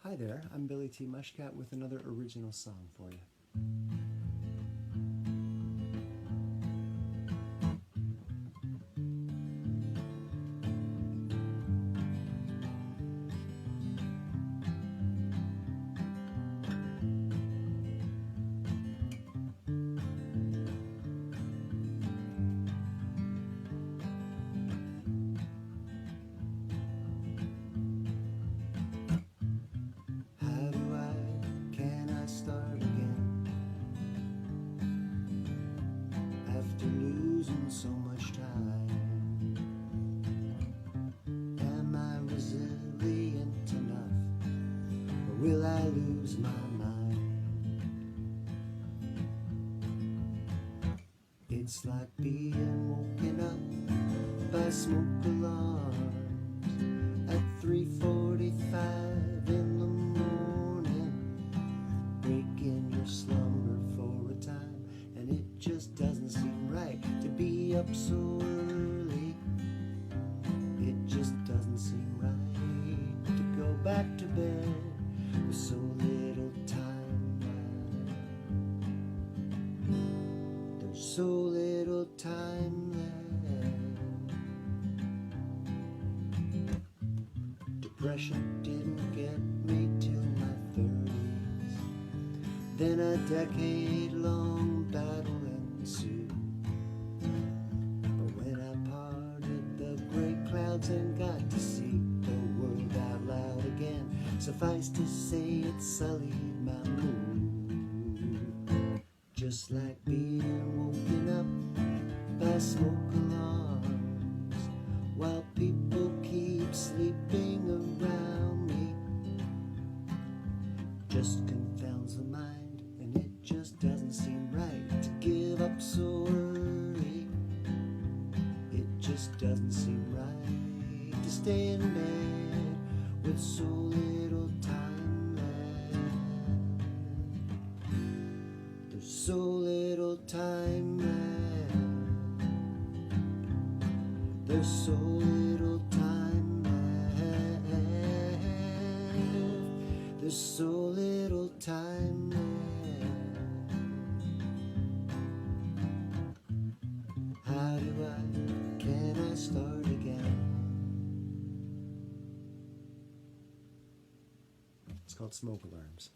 Hi there, I'm Billy T. Mushkat with another original song for you. After losing so much time, am I resilient enough, or will I lose my mind? It's like being woken up by smoke alarms at 3:45 in the morning, breaking your slumber for a time, and it just doesn't seem right to be up so early. It just doesn't seem right to go back to bed with so little time left. There's so little time left. Depression didn't get me till my 30s. Then a decade-long battle ensued. But when I parted the gray clouds and got to see the world out loud again, suffice to say it sullied my mood. Just like being woken up by smoke alarms while people keep sleeping around me. Just confounds the mind, and it just doesn't seem right to give up so early. It just doesn't seem right to stay in bed with so little time left. There's so little time left. There's so little time left. There's so little time left. How can I start again? It's called Smoke Alarms.